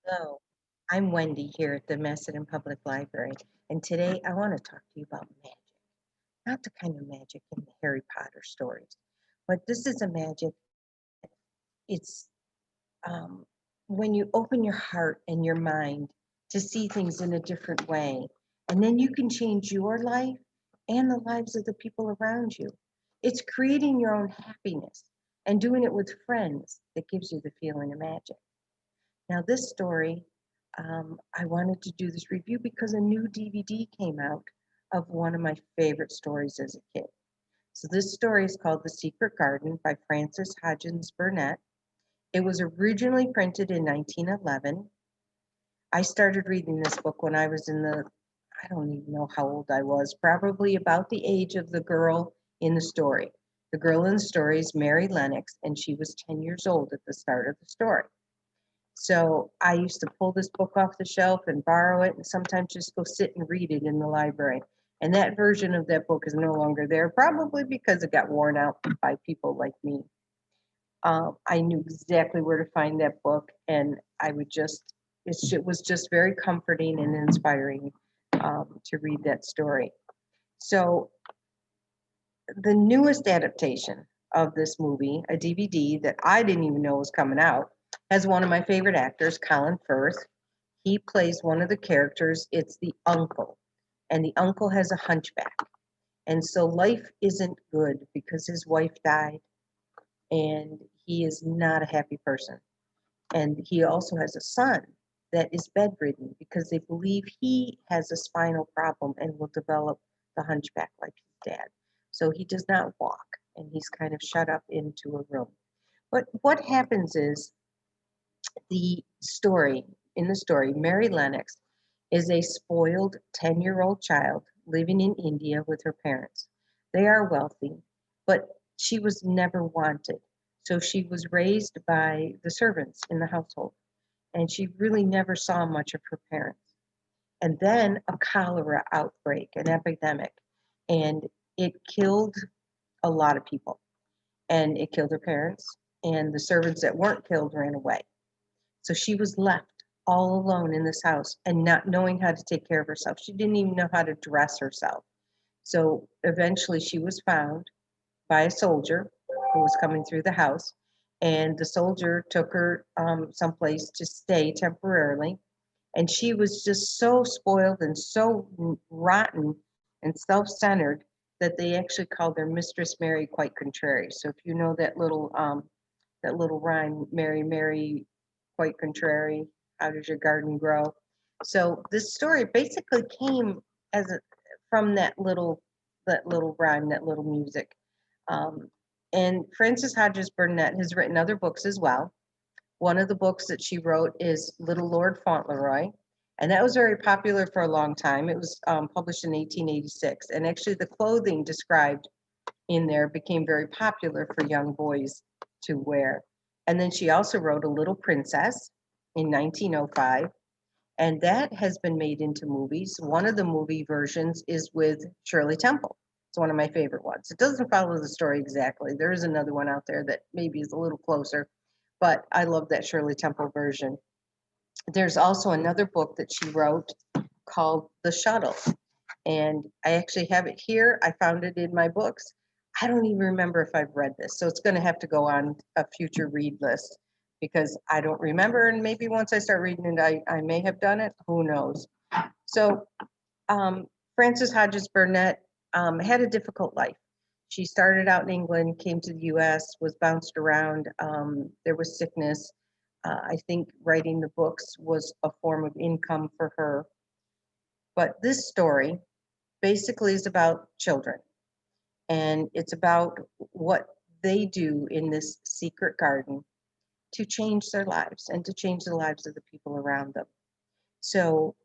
Hello, I'm Wendy here at the Macedon Public Library, and today I want to talk to you about magic. Not the kind of magic in the Harry Potter stories, but this is a magic. It's um, when you open your heart and your mind to see things in a different way, and then you can change your life and the lives of the people around you. It's creating your own happiness and doing it with friends that gives you the feeling of magic. Now, this story, I wanted to do this review because a new DVD came out of one of my favorite stories as a kid. So, this story is called The Secret Garden by Frances Hodgins Burnett. It was originally printed in 1911. I started reading this book when I was I don't even know how old I was, probably about the age of the girl in the story. The girl in the story is Mary Lennox, and she was 10 years old at the start of the story. So I used to pull this book off the shelf and borrow it and sometimes just go sit and read it in the library. And that version of that book is no longer there, probably because it got worn out by people like me. I knew exactly where to find that book, and I would just, it was just very comforting and inspiring to read that story. So the newest adaptation of this movie, a DVD that I didn't even know was coming out, has one of my favorite actors, Colin Firth. He plays one of the characters. It's the uncle, and the uncle has a hunchback. And so life isn't good because his wife died, and he is not a happy person. And he also has a son that is bedridden because they believe he has a spinal problem and will develop the hunchback like his dad. So he does not walk and he's kind of shut up into a room. But what happens is the story, in the story, Mary Lennox is a spoiled 10-year-old child living in India with her parents. They are wealthy, but she was never wanted. So she was raised by the servants in the household, and she really never saw much of her parents. And then a cholera outbreak, an epidemic, and it killed a lot of people. And it killed her parents, and the servants that weren't killed ran away. So she was left all alone in this house and not knowing how to take care of herself. She didn't even know how to dress herself. So eventually she was found by a soldier who was coming through the house. And the soldier took her someplace to stay temporarily. And she was just so spoiled and so rotten and self centered that they actually called her Mistress Mary Quite Contrary. So if you know that little rhyme, Mary, Mary, quite contrary, how does your garden grow? So this story basically came as a, from that little rhyme, that little music. Um, and Frances Hodges Burnett has written other books as well. One of the books that she wrote is Little Lord Fauntleroy, and that was very popular for a long time. It was published in 1886, and actually the clothing described in there became very popular for young boys to wear. And then she also wrote A Little Princess in 1905, and that has been made into movies. One of the movie versions is with Shirley Temple. It's one of my favorite ones. It doesn't follow the story exactly. There is another one out there that maybe is a little closer, but I love that Shirley Temple version. There's also another book that she wrote called The Shuttle, and I actually have it here. I found it in my books. I don't even remember if I've read this, so it's going to have to go on a future read list because I don't remember, and maybe once I start reading it, I may have done it. Who knows? So Frances Hodges Burnett had a difficult life. She started out in England, came to the U.S., was bounced around. There was sickness. I think writing the books was a form of income for her. But this story basically is about children, and it's about what they do in this secret garden to change their lives and to change the lives of the people around them. So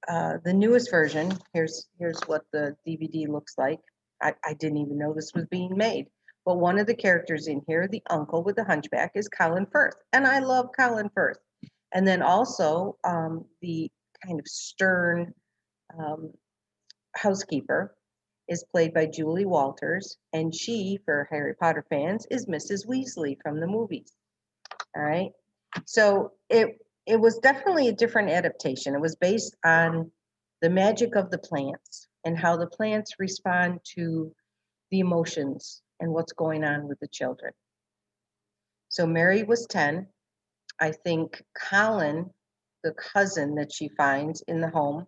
the newest version, here's what the DVD looks like. I didn't even know this was being made. But one of the characters in here, the uncle with the hunchback, is Colin Firth. And I love Colin Firth. And then also the kind of stern um, housekeeper is played by Julie Walters. And she, for Harry Potter fans, is Mrs. Weasley from the movies. All right. So it was definitely a different adaptation. It was based on the magic of the plants and how the plants respond to the emotions and what's going on with the children. So Mary was 10. I think Colin, the cousin that she finds in the home,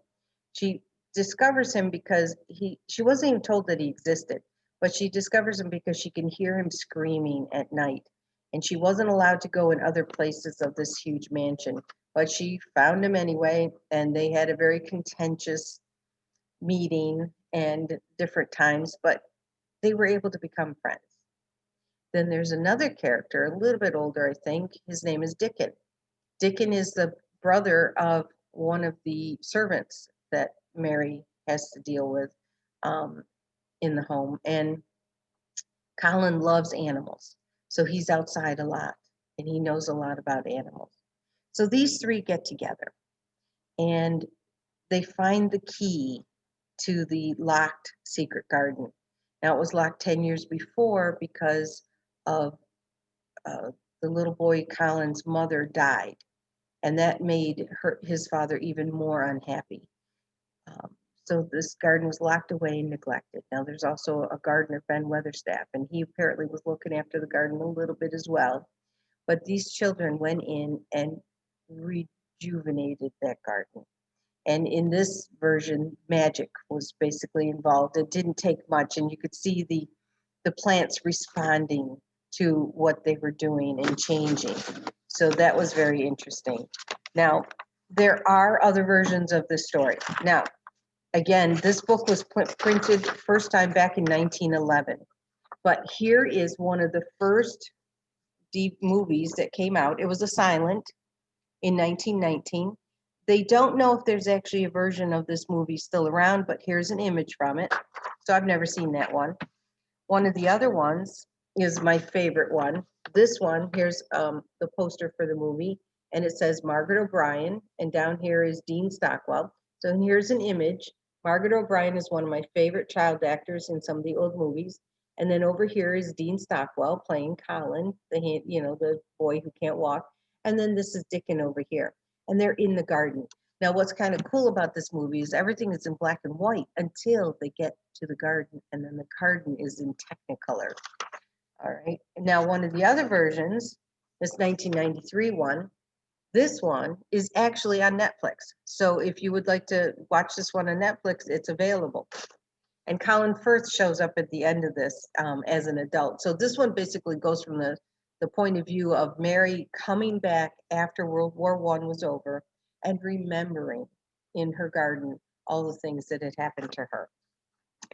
she discovers him because she wasn't even told that he existed, but she discovers him because she can hear him screaming at night. And she wasn't allowed to go in other places of this huge mansion, but she found him anyway, and they had a very contentious meeting and different times, but they were able to become friends. Then there's another character, a little bit older, I think. His name is Dicken. Dicken is the brother of one of the servants that Mary has to deal with um, in the home. And Colin loves animals. So he's outside a lot and he knows a lot about animals. So these three get together and they find the key to the locked secret garden. Now, it was locked 10 years before because of the little boy Colin's mother died. And that made his father even more unhappy. Um, so this garden was locked away and neglected. Now there's also a gardener, Ben Weatherstaff, and he apparently was looking after the garden a little bit as well. But these children went in and rejuvenated that garden. And in this version, magic was basically involved. It didn't take much, and you could see the plants responding to what they were doing and changing. So that was very interesting. Now, there are other versions of this story. Now, again, this book was printed first time back in 1911. But here is one of the first deep movies that came out. It was a silent in 1919. They don't know if there's actually a version of this movie still around, but here's an image from it. So I've never seen that one. One of the other ones is my favorite one. This one, here's the poster for the movie, and it says Margaret O'Brien, and down here is Dean Stockwell. So here's an image. Margaret O'Brien is one of my favorite child actors in some of the old movies. And then over here is Dean Stockwell playing Colin, the boy who can't walk. And then this is Dicken over here, and they're in the garden. Now, what's kind of cool about this movie is everything is in black and white until they get to the garden, and then the garden is in Technicolor. All right. Now, one of the other versions, this 1993 one, this one is actually on Netflix. So if you would like to watch this one on Netflix, it's available. And Colin Firth shows up at the end of this as an adult. So this one basically goes from the point of view of Mary coming back after World War I was over and remembering in her garden all the things that had happened to her.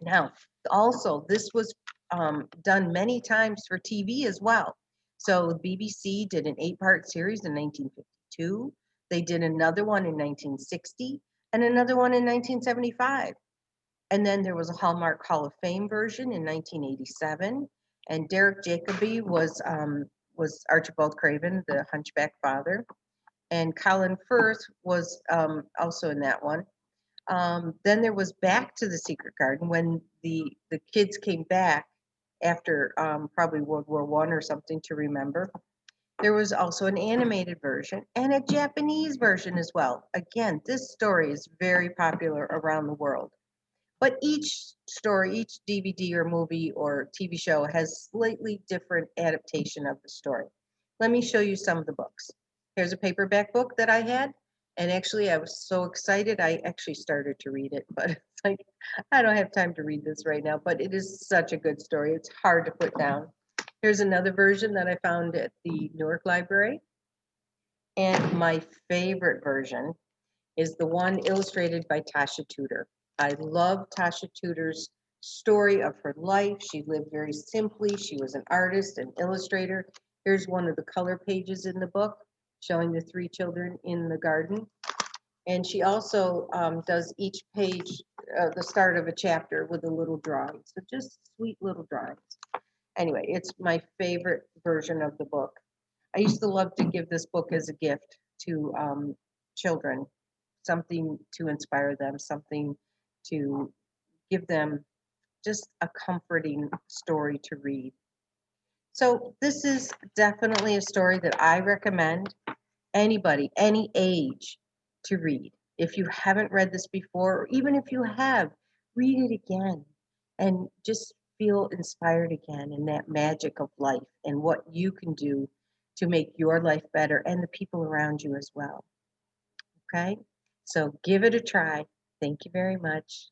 Now, also, this was done many times for TV as well. So the BBC did an 8-part series in 1952. They did another one in 1960 and another one in 1975. And then there was a Hallmark Hall of Fame version in 1987. And Derek Jacobi was Archibald Craven, the Hunchback father. And Colin Firth was also in that one. Then there was Back to the Secret Garden when the kids came back after probably World War I or something to remember. There was also an animated version and a Japanese version as well. Again, this story is very popular around the world. But each story, each DVD or movie or TV show has slightly different adaptation of the story. Let me show you some of the books. Here's a paperback book that I had. And actually, I was so excited, I actually started to read it. But it's like, I don't have time to read this right now. But it is such a good story. It's hard to put down. Here's another version that I found at the Newark Library. And my favorite version is the one illustrated by Tasha Tudor. I love Tasha Tudor's story of her life. She lived very simply. She was an artist, an illustrator. Here's one of the color pages in the book showing the 3 children in the garden. And she also does each page, the start of a chapter with a little drawing. So just sweet little drawings. Anyway, it's my favorite version of the book. I used to love to give this book as a gift to children, something to inspire them, something to give them just a comforting story to read. So this is definitely a story that I recommend. anybody, any age to read. If you haven't read this before, or even if you have, read it again and just feel inspired again in that magic of life and what you can do to make your life better and the people around you as well. Okay? So give it a try. Thank you very much.